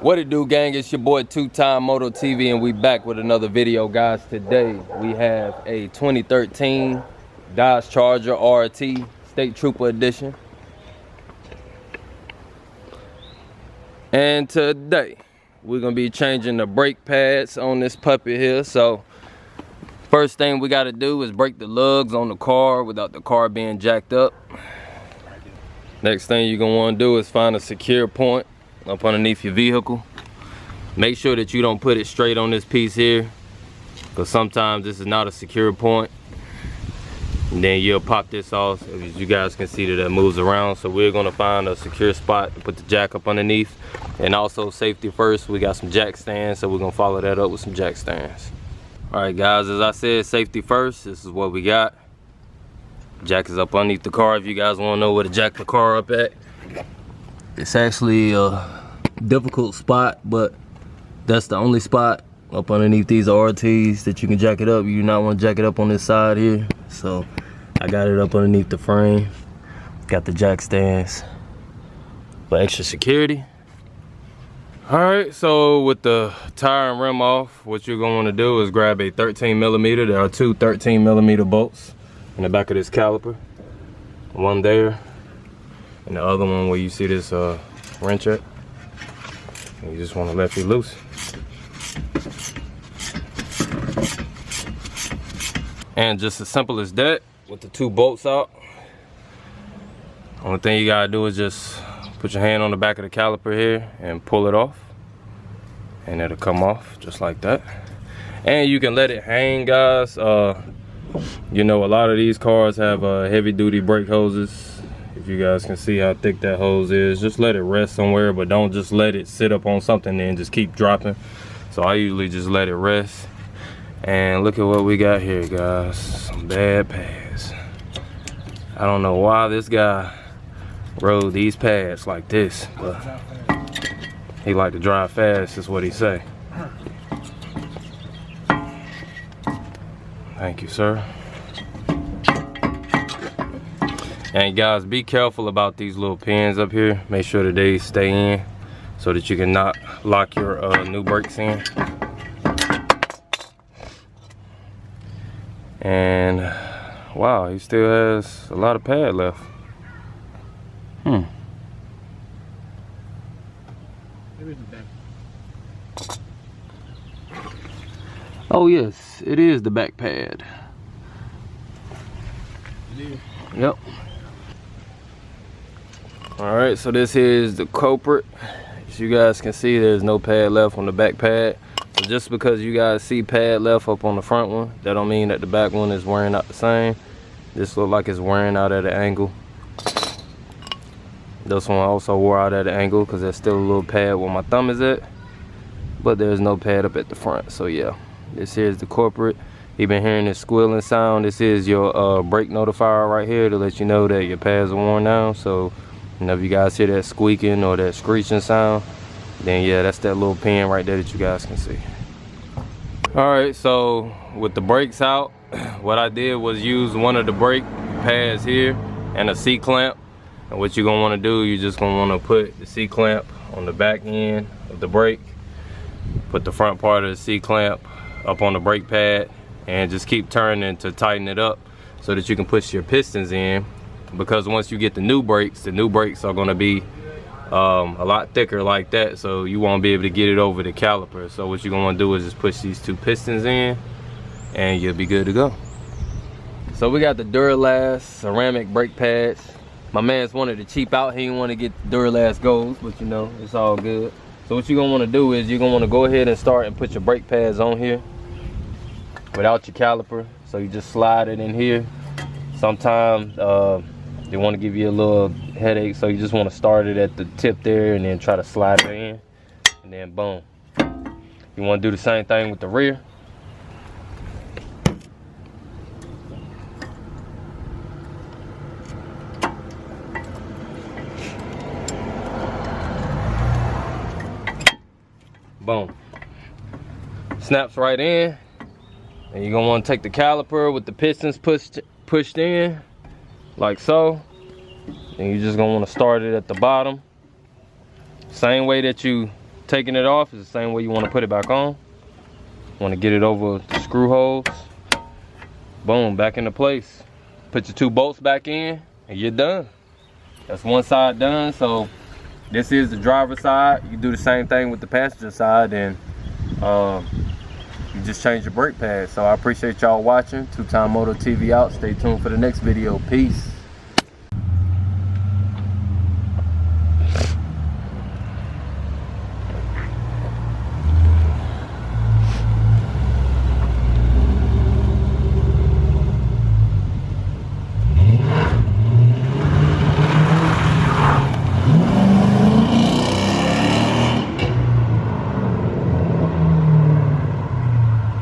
What it do, gang? It's your boy two-time Moto TV, and we back with another video, guys. Today we have a 2013 Dodge Charger RT State Trooper Edition, and today we're gonna be changing the brake pads on this puppy here. So first thing we got to do is break the lugs on the car without the car being jacked up. Next thing you're gonna want to do is find a secure point up underneath your vehicle. Make sure that you don't put it straight on this piece here, because sometimes this is not a secure point, and then you'll pop this off. As you guys can see that it moves around, so we're going to find a secure spot to put the jack up underneath. And also safety first, we got some jack stands, so we're going to follow that up with some jack stands. All right guys, as I said, safety first. This is what we got. Jack is up underneath the car. If you guys want to know where to jack the car up at, it's actually a difficult spot, but that's the only spot up underneath these RTs that you can jack it up. You do not want to jack it up on this side here, so I got it up underneath the frame. Got the jack stands for extra security. All right, so with the tire and rim off, what you're gonna want to do is grab a 13mm. There are two 13mm bolts in the back of this caliper. One there, and the other one where you see this wrench at. And you just want to let it loose. And just as simple as that, with the two bolts out, only thing you gotta do is just put your hand on the back of the caliper here and pull it off, and it'll come off just like that. And you can let it hang, guys. You know, a lot of these cars have heavy duty brake hoses. If you guys can see how thick that hose is, just let it rest somewhere, but don't just let it sit up on something and just keep dropping. So I usually just let it rest. And look at what we got here, guys. Some bad pads. I don't know why this guy rode these pads like this, but he like to drive fast, is what he say. Thank you, sir. And guys, be careful about these little pins up here. Make sure that they stay in so that you can not lock your new brakes in. And wow, he still has a lot of pad left. Oh yes, it is the back pad. Yep. All right, so this is the culprit. As you guys can see, there's no pad left on the back pad. So just because you guys see pad left up on the front one, that don't mean that the back one is wearing out the same. This look like it's wearing out at an angle. This one also wore out at an angle because there's still a little pad where my thumb is at, but there's no pad up at the front. So yeah, this here is the culprit. You've been hearing this squealing sound. This is your brake notifier right here to let you know that your pads are worn down. So you know, if you guys hear that squeaking or that screeching sound, then yeah, that's that little pin right there that you guys can see. All right, so with the brakes out, what I did was use one of the brake pads here and a C-clamp. And what you're gonna wanna do, you're just gonna wanna put the C-clamp on the back end of the brake, put the front part of the C-clamp up on the brake pad, and just keep turning to tighten it up so that you can push your pistons in. Because once you get the new brakes are going to be a lot thicker like that, so you won't be able to get it over the caliper. So what you're going to do is just push these two pistons in and you'll be good to go. So we got the Duralast ceramic brake pads. My man's wanted to cheap out. He didn't want to get the Duralast Golds, but you know, it's all good. So what you're going to want to do is you're going to want to go ahead and start and put your brake pads on here without your caliper. So you just slide it in here. Sometimes they want to give you a little headache, so you just want to start it at the tip there and then try to slide it in, and then boom. You want to do the same thing with the rear. Boom. Snaps right in. And you're gonna want to take the caliper with the pistons pushed in like so, and you're just gonna want to start it at the bottom, same way that you taking it off is the same way you want to put it back on. Want to get it over the screw holes. Boom, back into place. Put your 2 bolts back in and you're done. That's one side done. So this is the driver's side. You do the same thing with the passenger side, and you just change your brake pad. So I appreciate y'all watching. 2-Time Moto TV out. Stay tuned for the next video. Peace.